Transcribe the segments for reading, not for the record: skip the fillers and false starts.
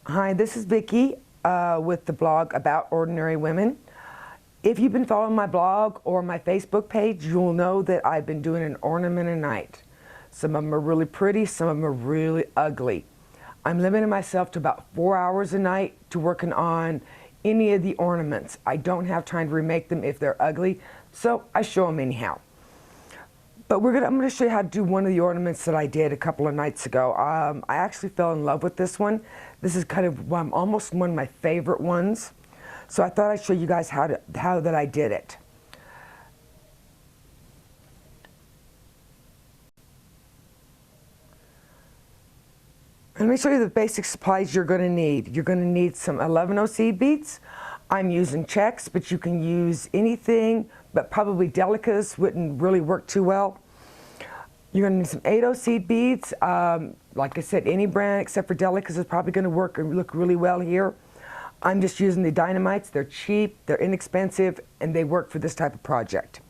Hi, this is Vicki with the blog About Ordinary Women. If you've been following my blog or my Facebook page, you'll know that I've been doing an ornament a night. Some of them are really pretty, some of them are really ugly. I'm limiting myself to about 4 hours a night to working on any of the ornaments. I don't have time to remake them if they're ugly, so I show them anyhow. But I'm going to show you how to do one of the ornaments that I did a couple of nights ago. I actually fell in love with this one. This is kind of almost one of my favorite ones. So I thought I'd show you guys how that I did it. Let me show you the basic supplies you're going to need. You're going to need some 11-0 seed beads. I'm using checks, but you can use anything, but probably delicas wouldn't really work too well. You're going to need some 8-0 seed beads. Like I said, any brand except for delicas is probably going to work and look really well here. I'm just using the dynamites. They're cheap, they're inexpensive, and they work for this type of project.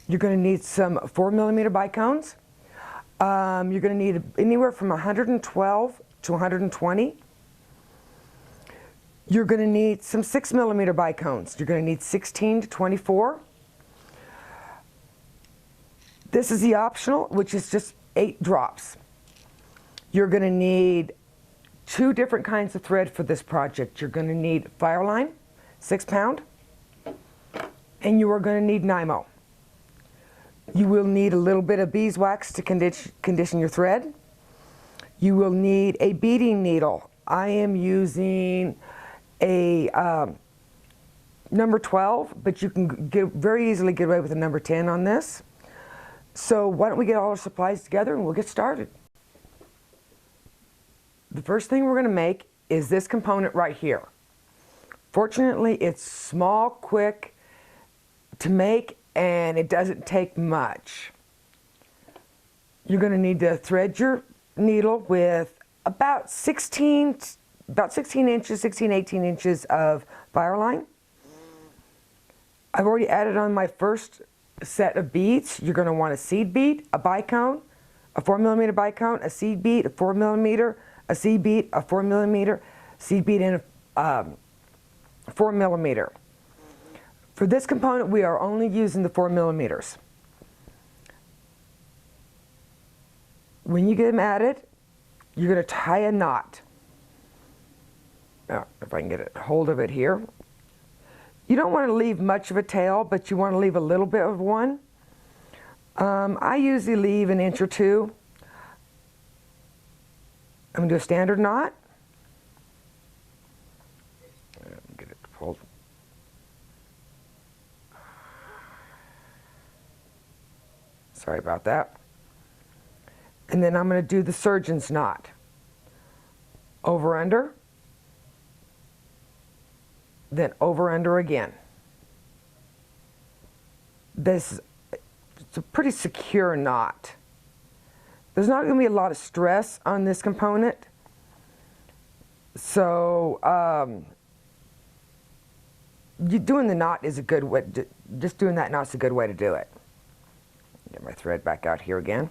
You're going to need some 4mm bicones. You're going to need anywhere from 112 to 120. You're going to need some 6mm bicones. You're going to need 16 to 24. This is the optional, which is just 8 drops. You're going to need 2 different kinds of thread for this project. You're going to need Fireline, 6 pound, and you are going to need Nymo. You will need a little bit of beeswax to condition your thread. You will need a beading needle. I am using a number 12, but you can very easily get away with a number 10 on this. So why don't we get all our supplies together and we'll get started. The first thing we're going to make is this component right here. Fortunately, it's small, quick to make, and it doesn't take much. You're going to need to thread your needle with about 16 inches, 18 inches of Fireline. I've already added on my first set of beads. You're going to want a seed bead, a bicone, a 4mm bicone, a seed bead, a 4mm, a seed bead, a 4mm, seed bead, and a 4mm. For this component, we are only using the 4mm. When you get them added, you're going to tie a knot. Now, if I can get a hold of it here. You don't want to leave much of a tail, but you want to leave a little bit of one. I usually leave an inch or 2. I'm going to do a standard knot. Get it pulled. Sorry about that. And then I'm going to do the surgeon's knot. Over, under. Then over, under again. It's a pretty secure knot. There's not going to be a lot of stress on this component. So doing the knot is a good way. Just doing that knot's a good way to do it. Get my thread back out here again.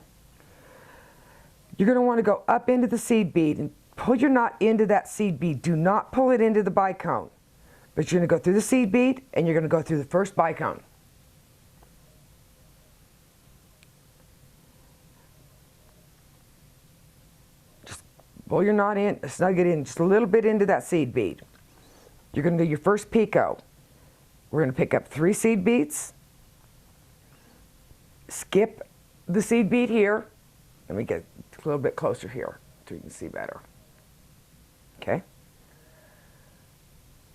You're going to want to go up into the seed bead and pull your knot into that seed bead. Do not pull it into the bicone. But you're going to go through the seed bead and you're going to go through the first bicone. Just pull your knot in, snug it in just a little bit into that seed bead. You're going to do your first picot. We're going to pick up 3 seed beads. Skip the seed bead here. Let me get a little bit closer here so you can see better. Okay?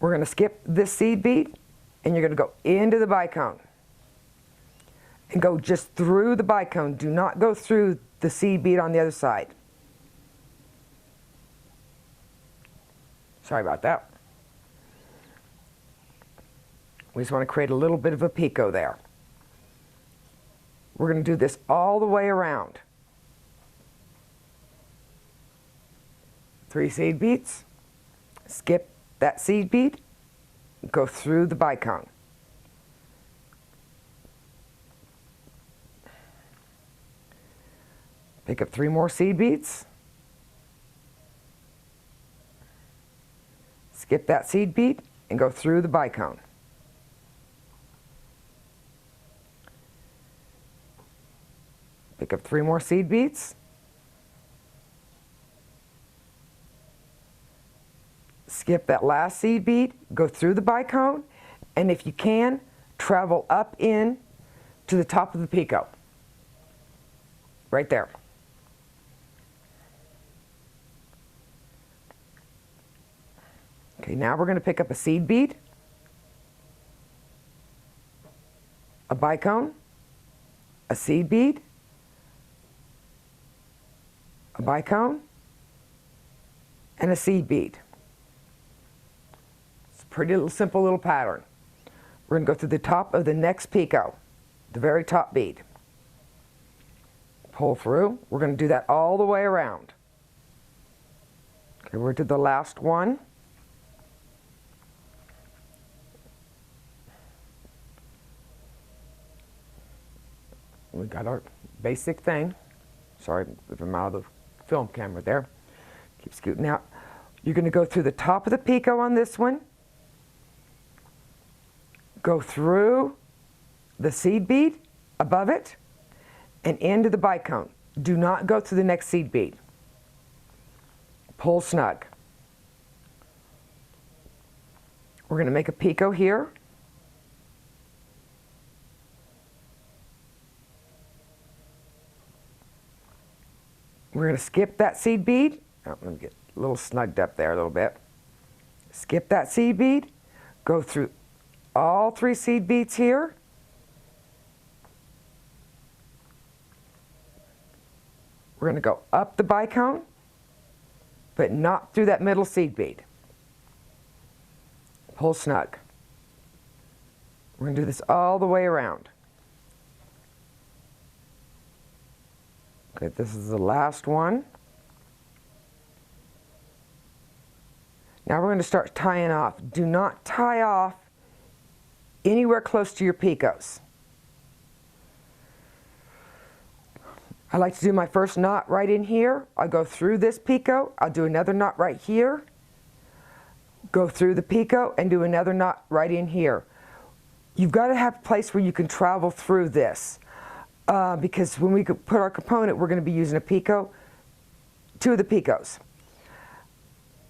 We're going to skip this seed bead, and you're going to go into the bicone. And go just through the bicone. Do not go through the seed bead on the other side. Sorry about that. We just want to create a little bit of a picot there. We're going to do this all the way around. 3 seed beads. Skip that seed bead, go through the bicone. Pick up 3 more seed beads. Skip that seed bead and go through the bicone. Pick up 3 more seed beads. Skip that last seed bead, go through the bicone, and if you can, travel up in to the top of the picot. Right there. Okay, now we're going to pick up a seed bead, a bicone, a seed bead, a bicone, and a seed bead. It's a pretty little simple little pattern. We're going to go through the top of the next picot, the very top bead. Pull through. We're going to do that all the way around. Okay, we're to the last one. We got our basic thing. Sorry if I'm out of the film camera there. Keep scooting out. You're going to go through the top of the picot on this one. Go through the seed bead above it and into the bicone. Do not go through the next seed bead. Pull snug. We're going to make a picot here. We're going to skip that seed bead. Oh, let me get a little snugged up there a little bit. Skip that seed bead. Go through all 3 seed beads here. We're going to go up the bicone, but not through that middle seed bead. Pull snug. We're going to do this all the way around. Okay, this is the last one. Now we're going to start tying off. Do not tie off anywhere close to your picots. I like to do my first knot right in here. I'll go through this picot. I'll do another knot right here. Go through the picot and do another knot right in here. You've got to have a place where you can travel through this. Because when we put our component, we're going to be using a picot, 2 of the picots.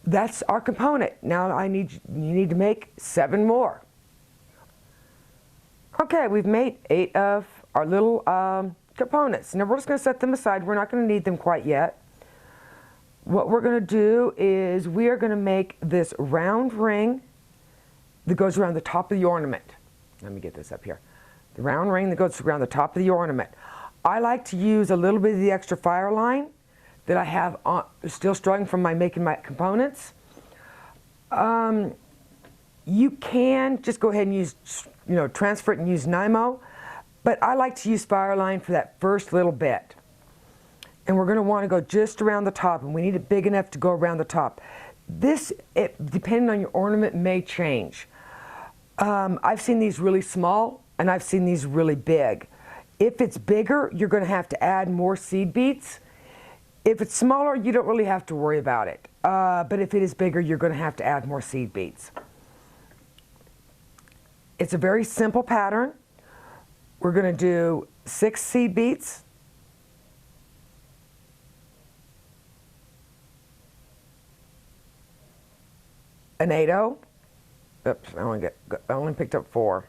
That's our component. Now you need to make 7 more. Okay, we've made 8 of our little components. Now we're just going to set them aside. We're not going to need them quite yet. What we're going to do is we are going to make this round ring that goes around the top of the ornament. Let me get this up here. The round ring that goes around the top of the ornament. I like to use a little bit of the extra fire line that I have still strung from making my components. You can just go ahead and use, transfer it and use Nymo, but I like to use fire line for that first little bit. And we're going to want to go just around the top, and we need it big enough to go around the top. This, depending on your ornament, may change. I've seen these really small, and I've seen these really big. If it's bigger, you're going to have to add more seed beads. If it's smaller, you don't really have to worry about it. But if it is bigger, you're going to have to add more seed beads. It's a very simple pattern. We're going to do 6 seed beads. An 8-0. Oops, I only picked up 4.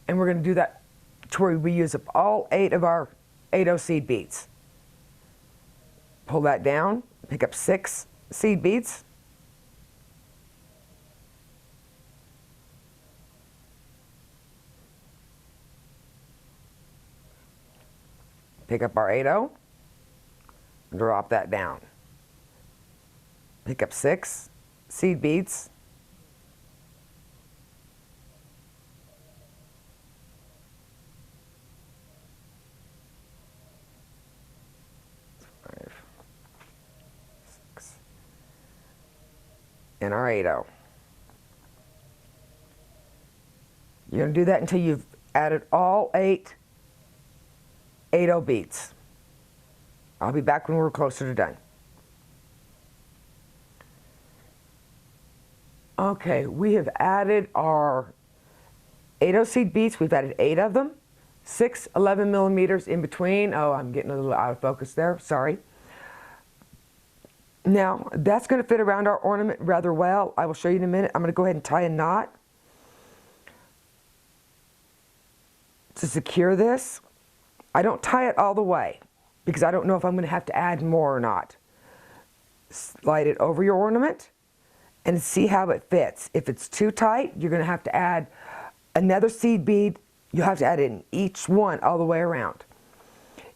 And we're going to do that to where we use up all 8 of our 8-0 seed beads. Pull that down, pick up 6 seed beads. Pick up our 8-0, drop that down. Pick up 6 seed beads. And our 8-0. You're going to do that until you've added all 8 beads. I'll be back when we're closer to done. Okay, we have added our 8 seed beads. We've added 8 of them. 6 11 millimeters in between. Oh, I'm getting a little out of focus there, sorry. Now, that's going to fit around our ornament rather well. I will show you in a minute. I'm going to go ahead and tie a knot to secure this. I don't tie it all the way because I don't know if I'm going to have to add more or not. Slide it over your ornament and see how it fits. If it's too tight, you're going to have to add another seed bead. You have to add it in each one all the way around.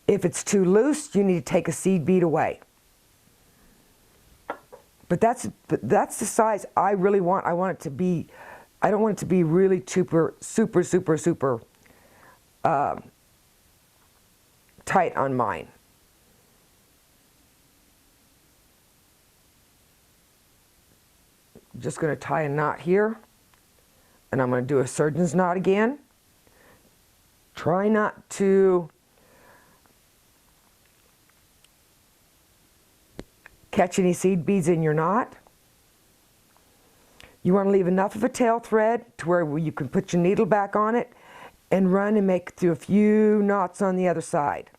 If it's too loose, you need to take a seed bead away. But that's the size I really want. I want it to be, I don't want it to be really super tight on mine. Just going to tie a knot here, and I'm going to do a surgeon's knot again. Try not to catch any seed beads in your knot. You want to leave enough of a tail thread to where you can put your needle back on it and run and make through a few knots on the other side.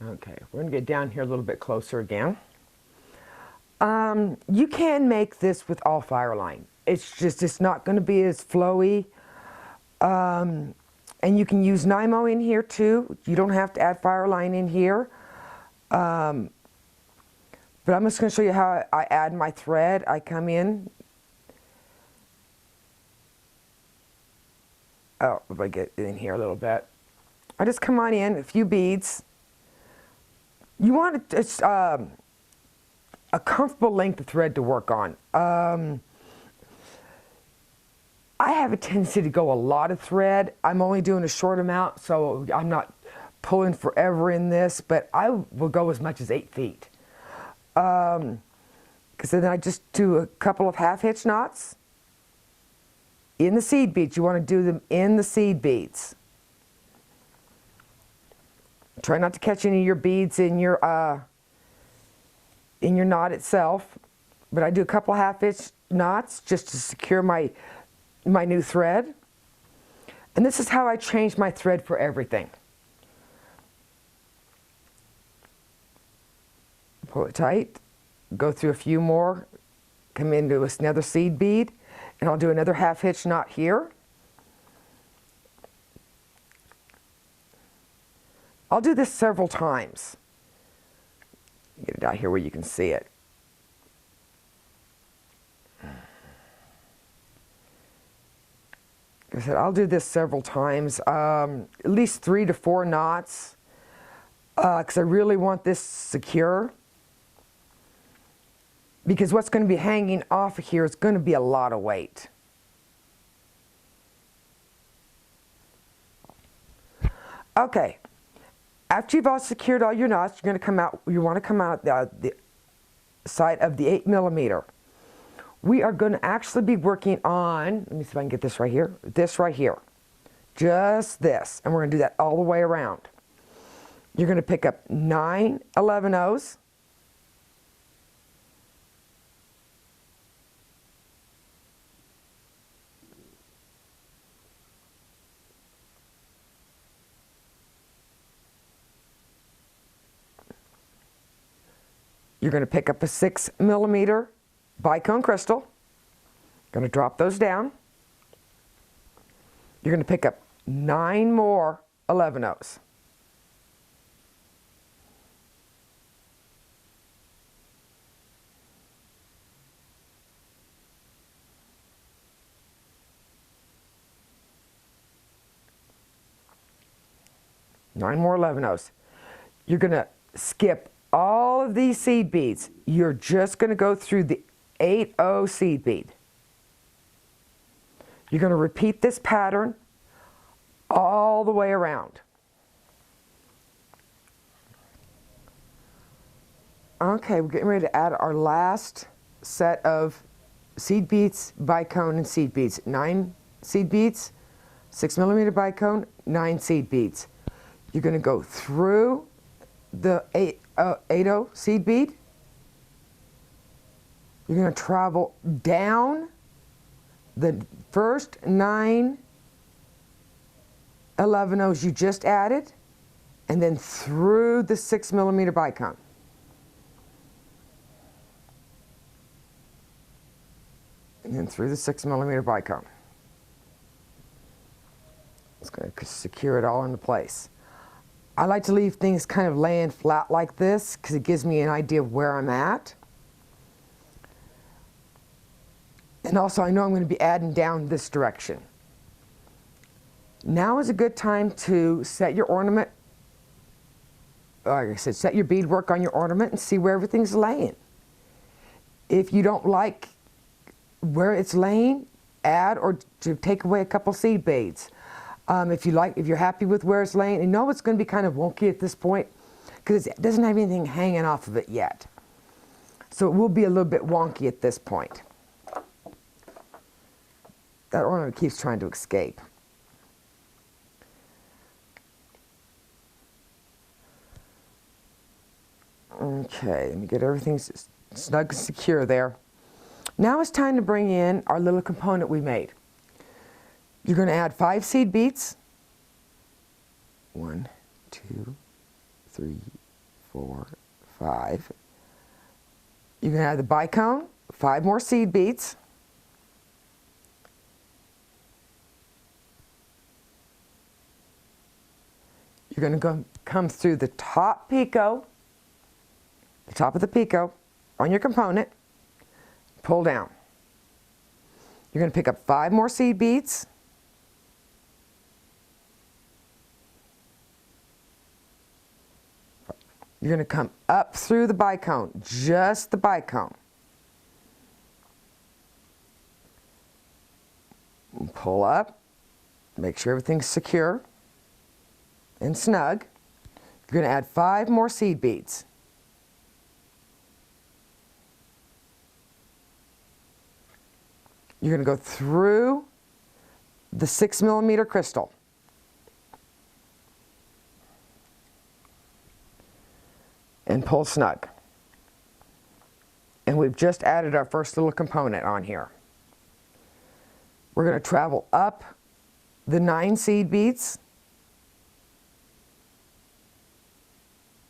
Okay, we're going to get down here a little bit closer again. You can make this with all fire line. It's just, it's not going to be as flowy. And you can use Nymo in here too. You don't have to add fire line in here. But I'm just going to show you how I add my thread. I come in. Oh, if I get in here a little bit. I just come on in, a few beads. You want a comfortable length of thread to work on. I have a tendency to go a lot of thread. I'm only doing a short amount, so I'm not pulling forever in this, but I will go as much as 8 feet. Because then I just do a couple of half hitch knots in the seed beads. You want to do them in the seed beads. Try not to catch any of your beads in your knot itself, but I do a couple of half hitch knots just to secure my new thread. And this is how I change my thread for everything. Pull it tight, go through a few more, come into another seed bead, and I'll do another half hitch knot here. I'll do this several times. Get it out here where you can see it. Like I said, I'll do this several times, at least 3 to 4 knots, because I really want this secure. Because what's going to be hanging off of here is going to be a lot of weight. Okay, after you've all secured all your knots, you're going to come out. You want to come out the side of the 8 millimeter. We are going to actually be working on, let me see if I can get this right here, just this, and we're going to do that all the way around. You're going to pick up 9 11/0s, you're going to pick up a 6 millimeter Bicone crystal. Going to drop those down. You're going to pick up 9 more 11/0s. Nine more 11/0s. You're going to skip all of these seed beads. You're just going to go through the 8/0 seed bead. You're going to repeat this pattern all the way around. Okay, we're getting ready to add our last set of seed beads, bicone, and seed beads. 9 seed beads, 6mm bicone, 9 seed beads. You're going to go through the 8/0 seed bead. You're going to travel down the first 9 11/0s you just added, and then through the 6mm bicone. And then through the 6mm bicone. It's going to secure it all into place. I like to leave things kind of laying flat like this because it gives me an idea of where I'm at. And also I know I'm going to be adding down this direction. Now is a good time to set your ornament, like I said, set your beadwork on your ornament and see where everything's laying. If you don't like where it's laying, add or to take away a couple seed beads. If you're happy with where it's laying, and know it's going to be kind of wonky at this point because it doesn't have anything hanging off of it yet. So it will be a little bit wonky at this point. That ornament keeps trying to escape. Okay, let me get everything snug and secure there. Now it's time to bring in our little component we made. You're going to add 5 seed beads. 1, 2, 3, 4, 5. You're going to add the bicone, 5 more seed beads. You're going to come through the top picot, the top of the picot on your component, pull down. You're going to pick up 5 more seed beads. You're going to come up through the bicone, just the bicone. Pull up, make sure everything's secure and snug. You're going to add 5 more seed beads. You're going to go through the 6mm crystal. And pull snug. And we've just added our first little component on here. We're going to travel up the 9 seed beads,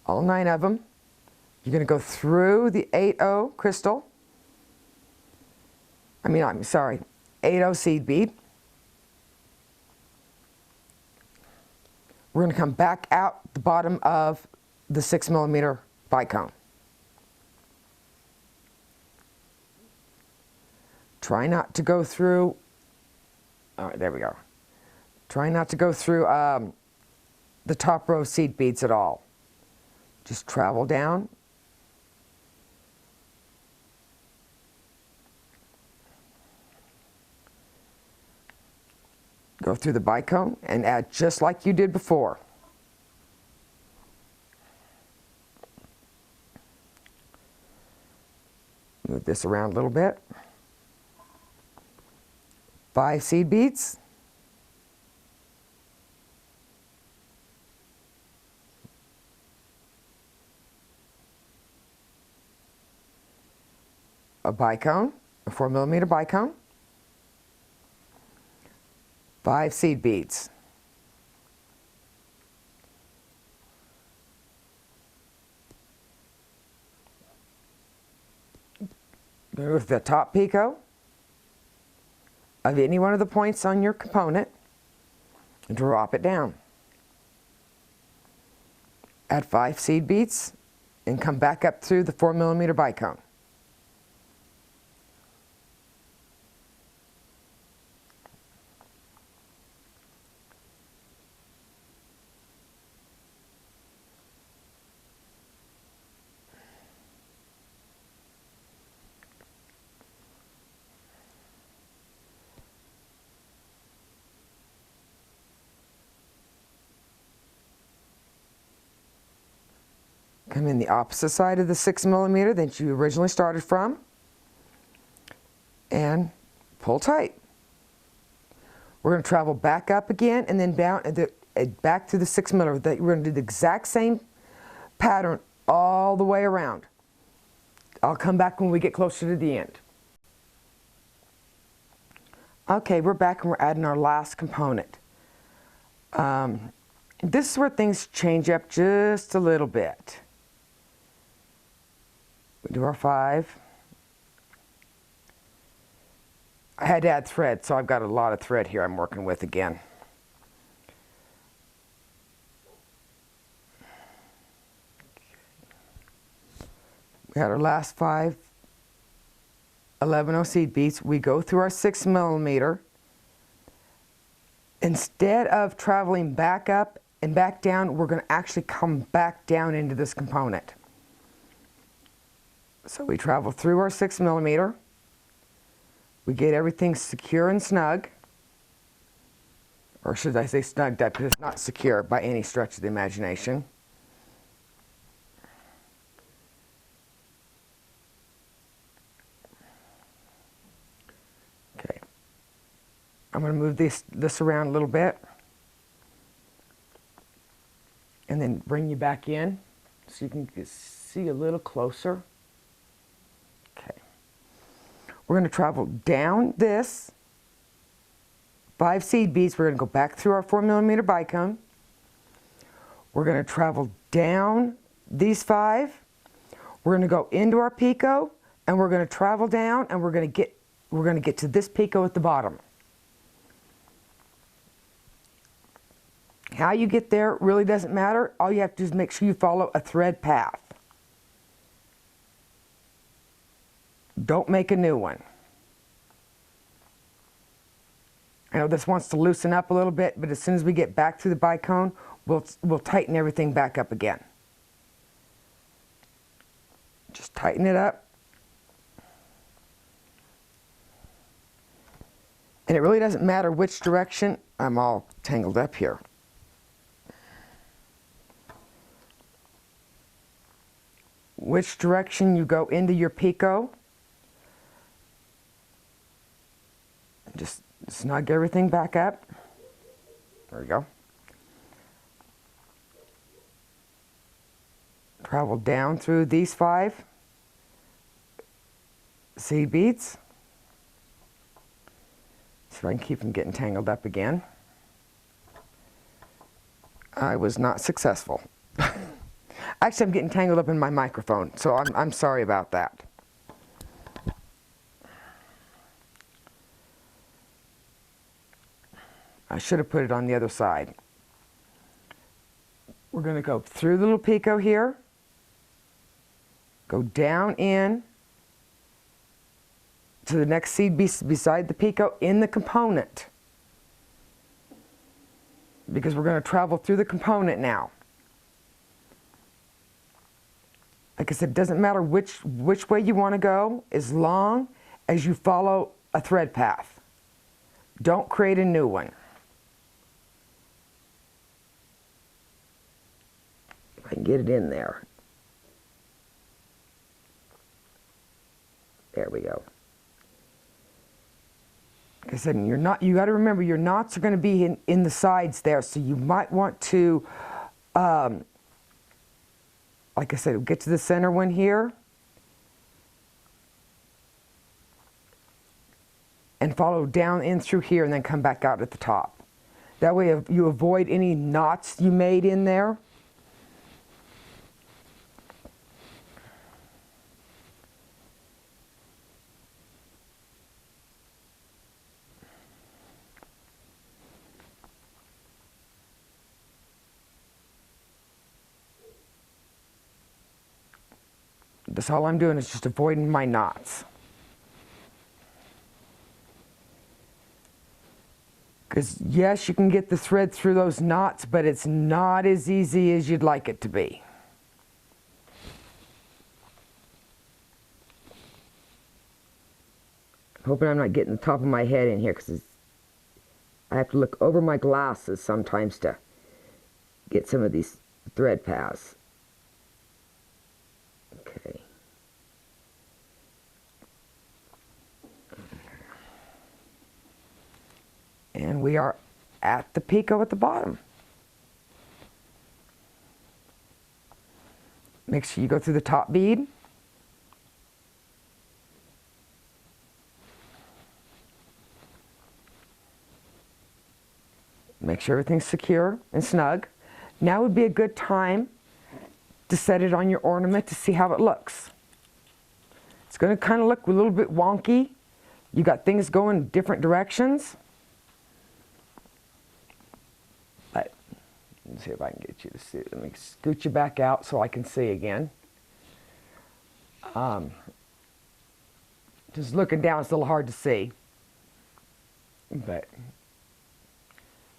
all 9 of them. You're going to go through the 8/0 crystal. I'm sorry, 8/0 seed bead. We're going to come back out the bottom of the 6mm bicone. Try not to go through, all right, there we go. Try not to go through the top row seed beads at all. Just travel down. Go through the bicone and add just like you did before. Move this around a little bit. 5 seed beads. A bicone, a 4mm bicone. 5 seed beads. Go with the top picot of any one of the points on your component and drop it down. Add 5 seed beads and come back up through the 4mm bicone. Come in the opposite side of the 6mm that you originally started from and pull tight. We're going to travel back up again and then down back to the 6mm. We're going to do the exact same pattern all the way around. I'll come back when we get closer to the end. Okay, we're back and we're adding our last component. This is where things change up just a little bit. We do our 5. I had to add thread, so I've got a lot of thread here I'm working with again. We had our last 5 11/0 seed beads. We go through our 6mm. Instead of traveling back up and back down, we're going to actually come back down into this component. So we travel through our 6mm. We get everything secure and snug. Or should I say snugged up, because it's not secure by any stretch of the imagination. Okay. I'm going to move this around a little bit. And then bring you back in so you can see a little closer. Okay. We're going to travel down this 5 seed beads. We're going to go back through our 4mm bicone. We're going to travel down these 5. We're going to go into our picot, and we're going to travel down, and we're going to get to this picot at the bottom. How you get there really doesn't matter. All you have to do is make sure you follow a thread path. Don't make a new one. I know this wants to loosen up a little bit, but as soon as we get back through the bicone, we'll tighten everything back up again. Just tighten it up. And it really doesn't matter which direction. I'm all tangled up here. Which direction you go into your picot. Just snug everything back up. There we go. Travel down through these 5 seed beads. See if I can keep them getting tangled up again. I was not successful. Actually, I'm getting tangled up in my microphone, so I'm sorry about that. I should have put it on the other side. We're going to go through the little picot here, go down in to the next seed beside the picot in the component, because we're going to travel through the component now. Like I said, it doesn't matter which way you want to go, as long as you follow a thread path. Don't create a new one. If I can get it in there. There we go. Like I said, you got to remember your knots are going to be in the sides there, so you might want to, like I said, get to the center one here and follow down in through here and then come back out at the top. That way you avoid any knots you made in there. That's all I'm doing, is just avoiding my knots. Because yes, you can get the thread through those knots, but it's not as easy as you'd like it to be. I'm hoping I'm not getting the top of my head in here, because I have to look over my glasses sometimes to get some of these thread paths. And we are at the picot at the bottom. Make sure you go through the top bead. Make sure everything's secure and snug. Now would be a good time to set it on your ornament to see how it looks. It's going to kind of look a little bit wonky. You got things going different directions. But let's see if I can get you to see. Let me scoot you back out so I can see again. Just looking down, it's a little hard to see. But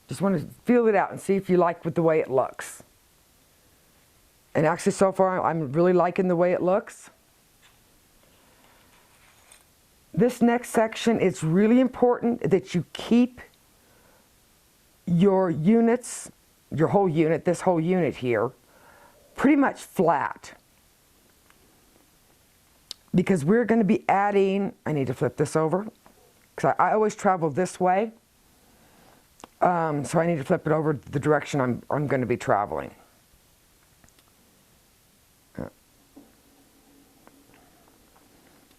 just want to feel it out and see if you like with the way it looks. And actually, so far, I'm really liking the way it looks. This next section, it's really important that you keep your units, your whole unit, this whole unit here, pretty much flat. Because we're going to be adding, I need to flip this over, because I always travel this way. So I need to flip it over the direction I'm going to be traveling.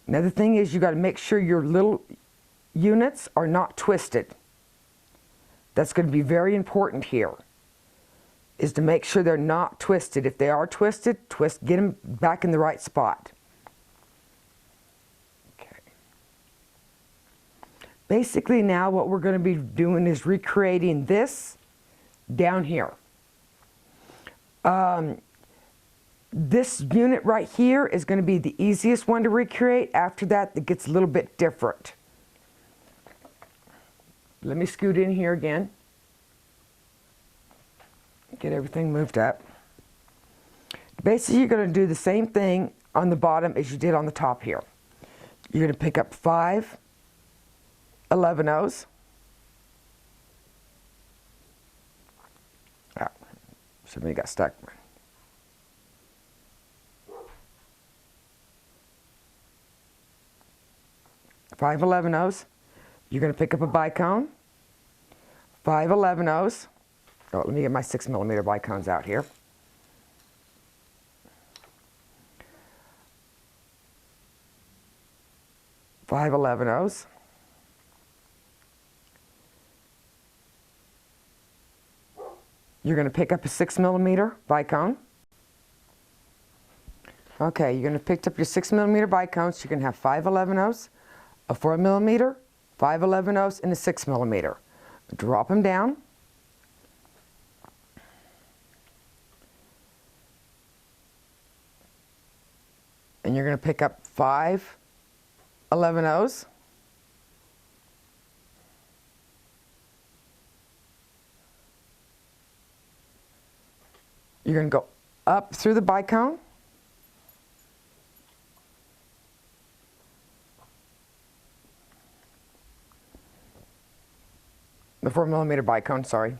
Another thing is you got to make sure your little units are not twisted. That's going to be very important here, is to make sure they're not twisted. If they are twisted, get them back in the right spot. Okay. Basically now what we're going to be doing is recreating this down here. This unit right here is going to be the easiest one to recreate. After that, it gets a little bit different. Let me scoot in here again. Get everything moved up. Basically, you're going to do the same thing on the bottom as you did on the top here. You're going to pick up 5 11-ohs. Oh, somebody got stuck. 5 11-ohs. You're going to pick up a bicone. 5 11-ohs. Oh, let me get my 6mm bicones out here. Five 11-ohs. You're going to pick up a 6mm bicone. Okay, you're going to pick up your 6mm bicones. You're going to have 5 11-ohs, a 4mm, 5 11-ohs, and a 6mm. Drop them down. And you're going to pick up 5 11-ohs. You're going to go up through the bicone. The 4mm bicone, sorry.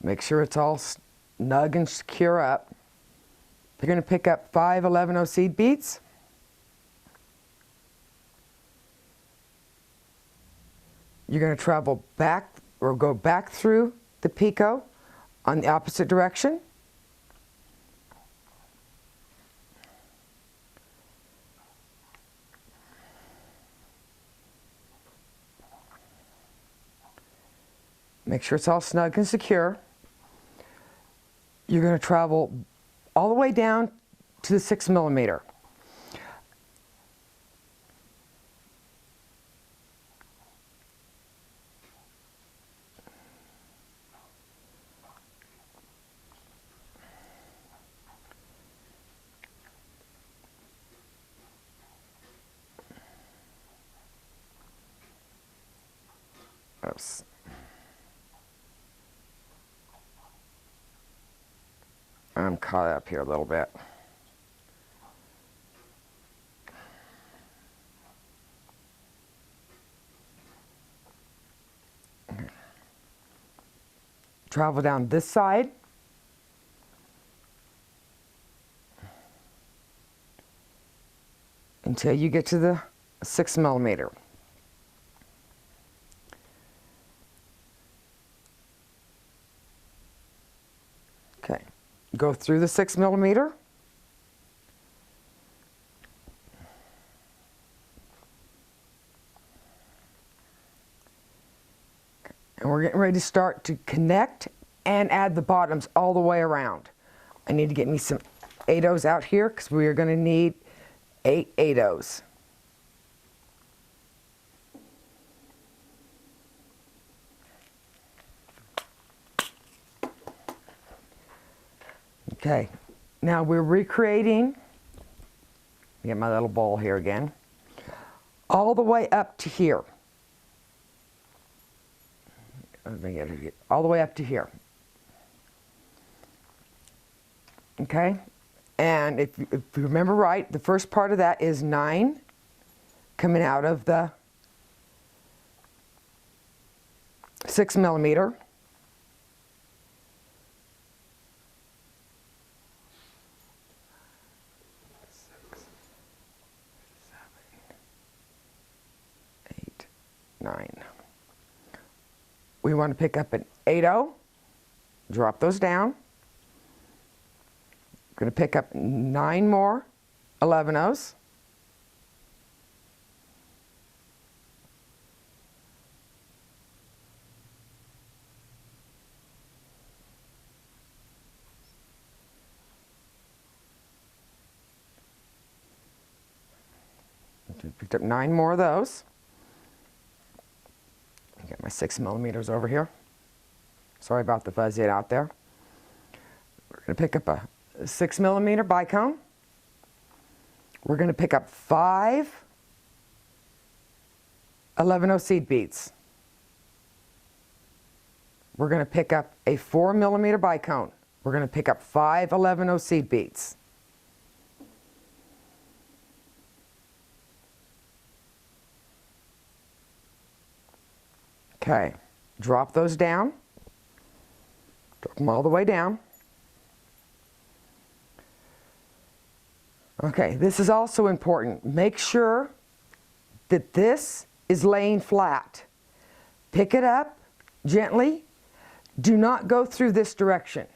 Make sure it's all snug and secure up. You're going to pick up 5 11-oh seed beads. You're going to travel back or go back through the picot on the opposite direction. Make sure it's all snug and secure. You're going to travel all the way down to the 6mm. Oops. I'm caught up here a little bit. Travel down this side. Until you get to the 6 millimeter. Okay, go through the 6 millimeter. And we're getting ready to start to connect and add the bottoms all the way around. I need to get me some 8/0s out here because we are going to need 8 8/0s. Okay, now we're recreating, get my little bowl here again, all the way up to here. Let me get it all the way up to here. Okay, and if you remember right, the first part of that is 9 coming out of the 6 millimeter. We want to pick up an 8/0, drop those down. We're going to pick up 9 more 11/0s. Picked up 9 more of those. Get my 6 millimeters over here. Sorry about the fuzzy out there. We're going to pick up a 6 millimeter bicone. We're going to pick up 5 11/0 seed beads. We're going to pick up a 4 millimeter bicone. We're going to pick up 5 11/0 seed beads. Okay, drop those down, drop them all the way down. Okay, this is also important. Make sure that this is laying flat. Pick it up gently. Do not go through this direction.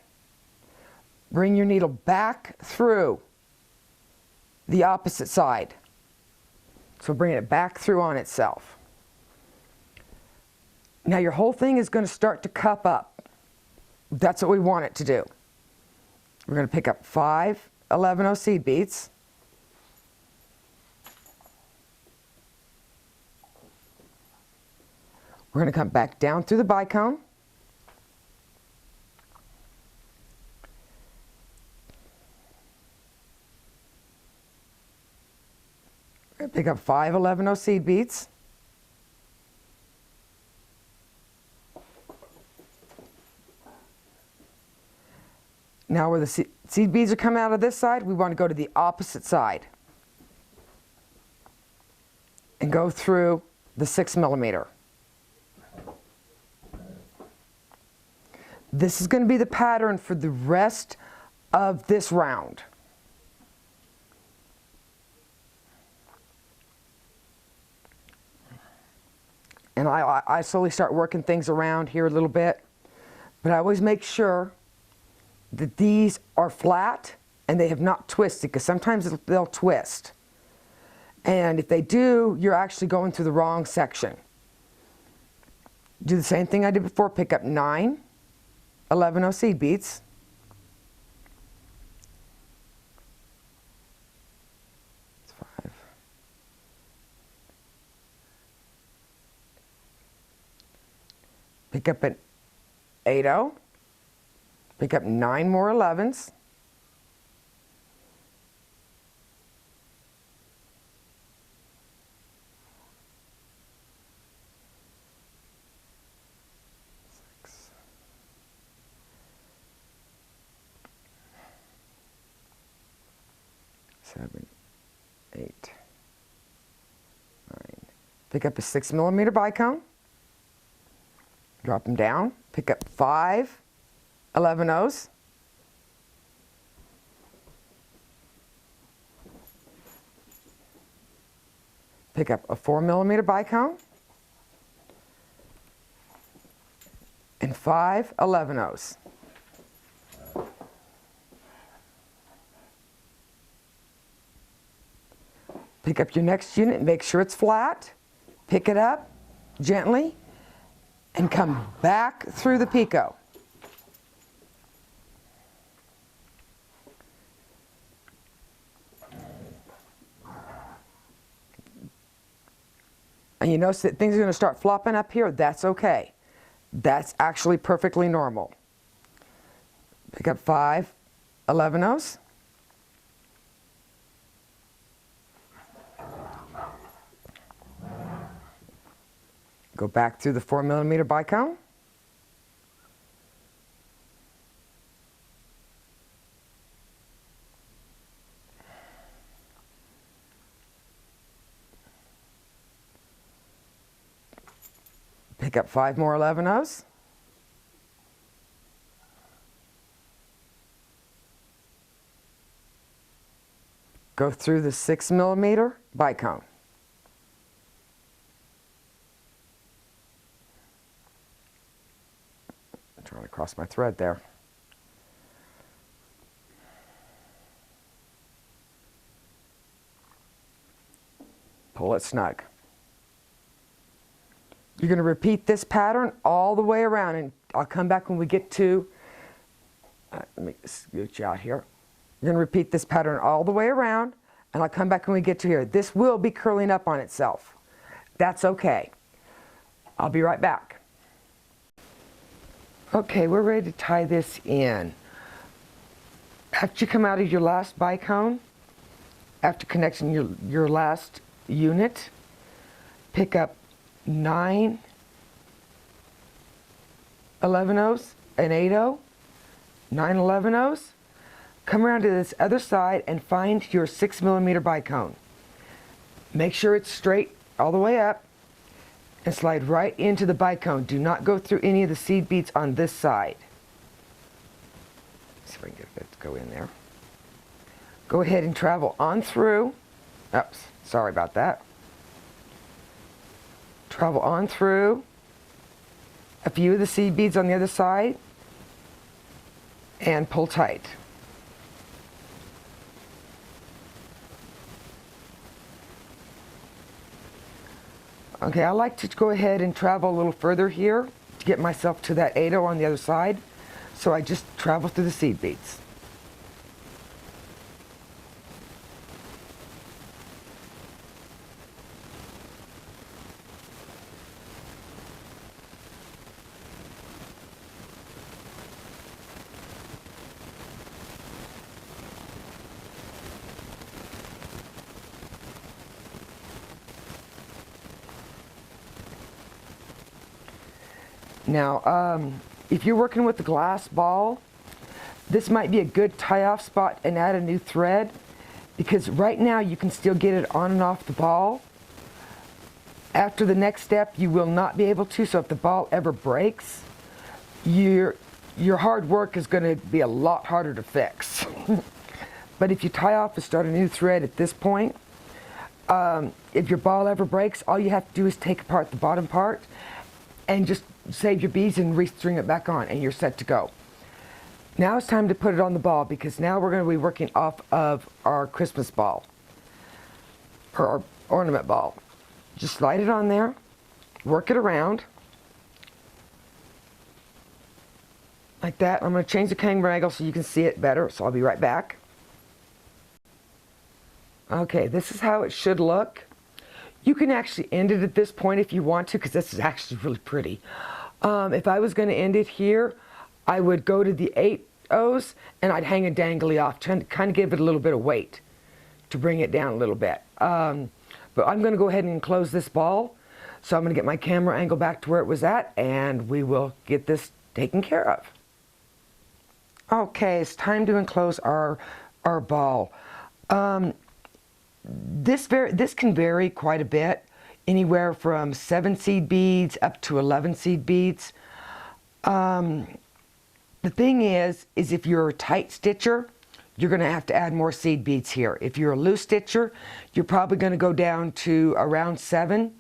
Bring your needle back through the opposite side. So bring it back through on itself. Now your whole thing is going to start to cup up. That's what we want it to do. We're going to pick up 5 11/0 seed beads. We're going to come back down through the bicone. We're going to pick up 5 11/0 seed beads. Now where the seed beads are coming out of this side, we want to go to the opposite side and go through the 6 millimeter. This is going to be the pattern for the rest of this round. And I slowly start working things around here a little bit, but I always make sure that these are flat and they have not twisted, because sometimes they'll twist. And if they do, you're actually going through the wrong section. Do the same thing I did before. Pick up 9 11/0 seed beads. That's 5. Pick up an 8/0. Pick up 9 more 11s. Seven, 8, 9. Pick up a 6 millimeter bicone. Drop them down. Pick up 5 11/0s. Pick up a 4mm bicone and 5 11/0. Pick up your next unit, make sure it's flat, pick it up gently, and come back through the picot. And you notice that things are going to start flopping up here. That's okay. That's actually perfectly normal. Pick up 5 11/0. Go back through the 4mm bicone. Pick up 5 more 11/0. Go through the 6mm bicone. I'm trying to cross my thread there. Pull it snug. You're going to repeat this pattern all the way around, and I'll come back when we get to, let me scoot you out here. You're going to repeat this pattern all the way around, and I'll come back when we get to here. This will be curling up on itself. That's okay. I'll be right back. Okay, we're ready to tie this in. After you come out of your last bicone, after connecting your last unit, pick up 9 11/0 and 8/0, 9 11/0. Come around to this other side and find your 6mm bicone. Make sure it's straight all the way up and slide right into the bicone. Do not go through any of the seed beads on this side. Let's see if I can get it to go in there. Go ahead and travel on through. Oops, sorry about that. Travel on through a few of the seed beads on the other side and pull tight. Okay, I like to go ahead and travel a little further here to get myself to that 8/0 on the other side. So I just travel through the seed beads. Now, if you're working with the glass ball, this might be a good tie-off spot and add a new thread, because right now you can still get it on and off the ball. After the next step, you will not be able to, so if the ball ever breaks, your hard work is going to be a lot harder to fix. But if you tie off and start a new thread at this point, if your ball ever breaks, all you have to do is take apart the bottom part and just save your beads and restring it back on, and you're set to go. Now it's time to put it on the ball, because now we're going to be working off of our Christmas ball, or our ornament ball. Just slide it on there, work it around, like that. I'm going to change the camera angle so you can see it better, so I'll be right back. Okay, this is how it should look. You can actually end it at this point if you want to, because this is actually really pretty. If I was going to end it here, I would go to the 8/0s and I'd hang it dangly off, trying to kind of give it a little bit of weight to bring it down a little bit. But I'm going to go ahead and enclose this ball. So I'm going to get my camera angle back to where it was at, and we will get this taken care of. Okay, it's time to enclose our ball. This can vary quite a bit, anywhere from 7 seed beads up to 11 seed beads. The thing is if you're a tight stitcher, you're going to have to add more seed beads here. If you're a loose stitcher, you're probably going to go down to around 7.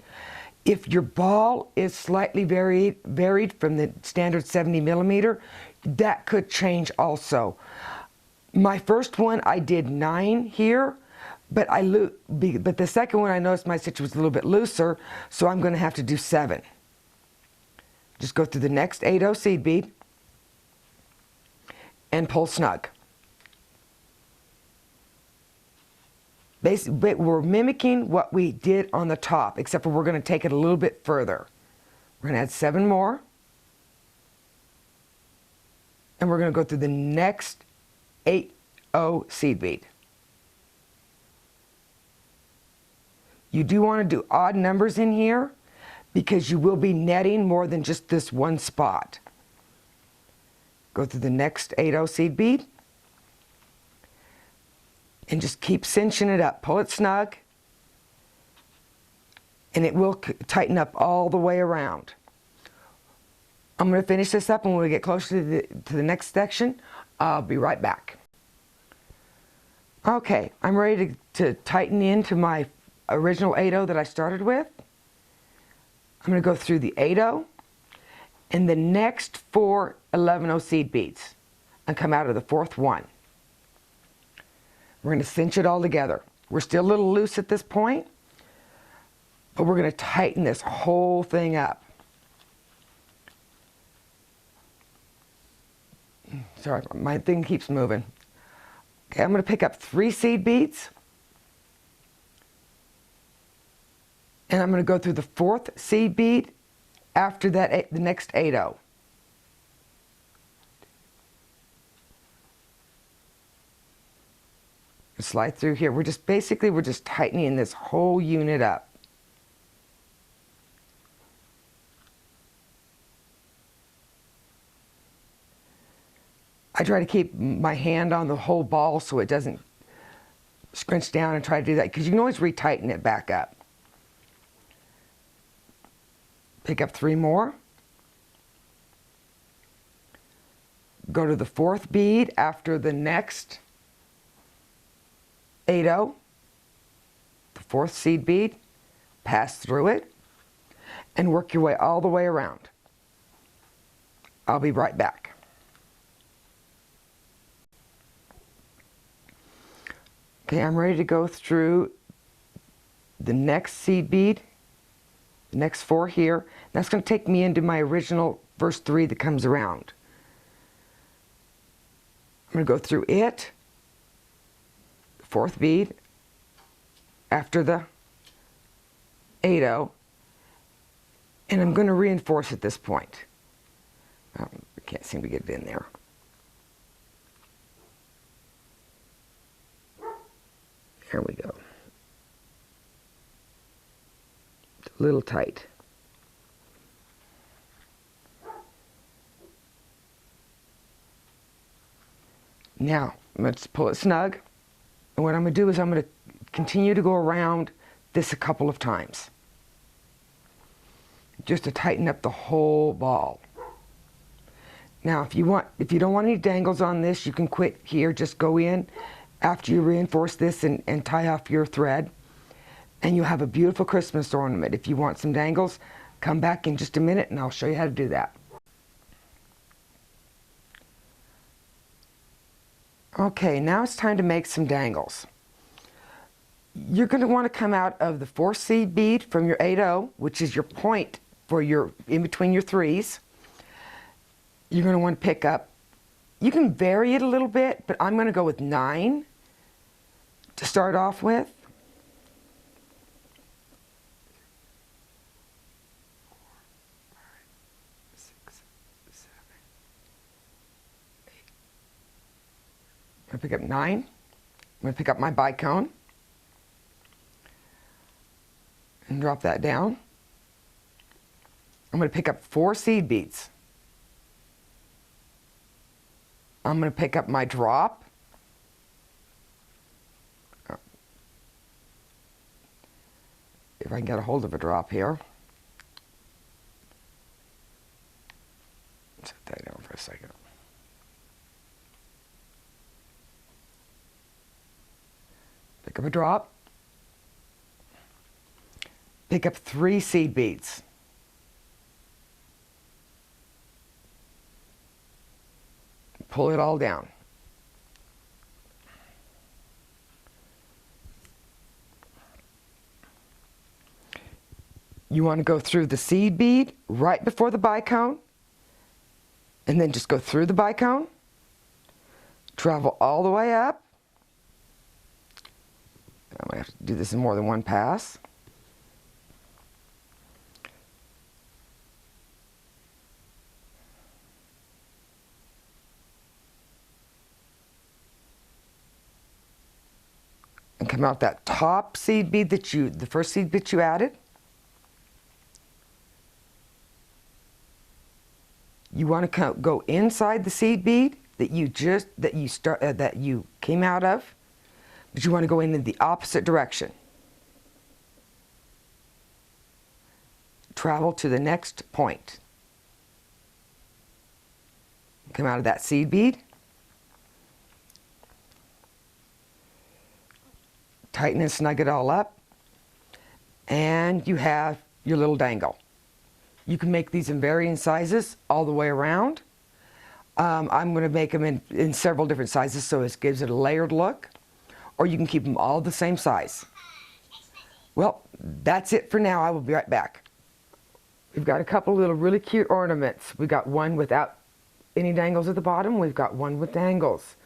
If your ball is slightly varied from the standard 70 millimeter, that could change also. My first one, I did 9 here, but the second one I noticed my stitch was a little bit looser, so I'm going to have to do 7. Just go through the next 8/0 seed bead and pull snug. Basically, we're mimicking what we did on the top, except for we're going to take it a little bit further. We're going to add 7 more, and we're going to go through the next 8/0 seed bead. You do want to do odd numbers in here because you will be netting more than just this one spot. Go through the next 8/0 seed bead and just keep cinching it up. Pull it snug and it will tighten up all the way around. I'm going to finish this up, and when we get closer to the next section, I'll be right back. Okay, I'm ready to tighten into my original 8/0 that I started with. I'm going to go through the 8/0 and the next 4 11/0 seed beads and come out of the 4th one. We're going to cinch it all together. We're still a little loose at this point, but we're going to tighten this whole thing up. Sorry, my thing keeps moving. Okay, I'm going to pick up 3 seed beads, and I'm going to go through the 4th seed bead after that, the next 8/0. Slide through here. We're just tightening this whole unit up. I try to keep my hand on the whole ball so it doesn't scrunch down, and try to do that because you can always retighten it back up. Pick up 3 more. Go to the 4th bead after the next 8/0, the 4th seed bead, pass through it, and work your way all the way around. I'll be right back. Okay, I'm ready to go through the next seed bead, the next 4 here. That's going to take me into my original first 3 that comes around. I'm going to go through it, 4th bead after the 8/0, and I'm going to reinforce at this point. I can't seem to get it in there. There we go. It's a little tight. Now, let's pull it snug. And what I'm going to do is I'm going to continue to go around this a couple of times, just to tighten up the whole ball. Now, if you don't want any dangles on this, you can quit here. Just go in after you reinforce this and tie off your thread, and you'll have a beautiful Christmas ornament. If you want some dangles, come back in just a minute and I'll show you how to do that. Okay, now it's time to make some dangles. You're going to want to come out of the 4th seed bead from your 8/0, which is your point for your in between your 3s. You're going to want to pick up, you can vary it a little bit, but I'm going to go with 9 to start off with. I'm going to pick up 9. I'm going to pick up my bicone and drop that down. I'm going to pick up 4 seed beads. I'm going to pick up my drop. If I can get a hold of a drop here. Set that down for a second. Pick up a drop. Pick up 3 seed beads. Pull it all down. You want to go through the seed bead right before the bicone, and then just go through the bicone, travel all the way up. I might have to do this in more than one pass. And come out that top seed bead that the first seed that you added. You want to go inside the seed bead that you came out of, but you want to go in the opposite direction. Travel to the next point. Come out of that seed bead. Tighten and snug it all up, and you have your little dangle. You can make these in varying sizes all the way around. I'm going to make them in several different sizes so it gives it a layered look, or you can keep them all the same size. Well, that's it for now. I will be right back. We've got a couple little really cute ornaments. We've got one without any dangles at the bottom. We've got one with dangles.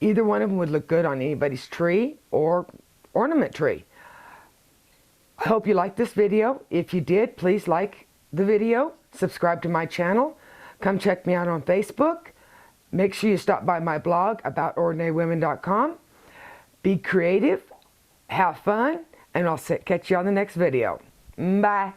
Either one of them would look good on anybody's tree or ornament tree. I hope you liked this video. If you did, please like the video, subscribe to my channel, come check me out on Facebook. Make sure you stop by my blog aboutordinarywomen.com. Be creative, have fun, and I'll catch you on the next video. Bye.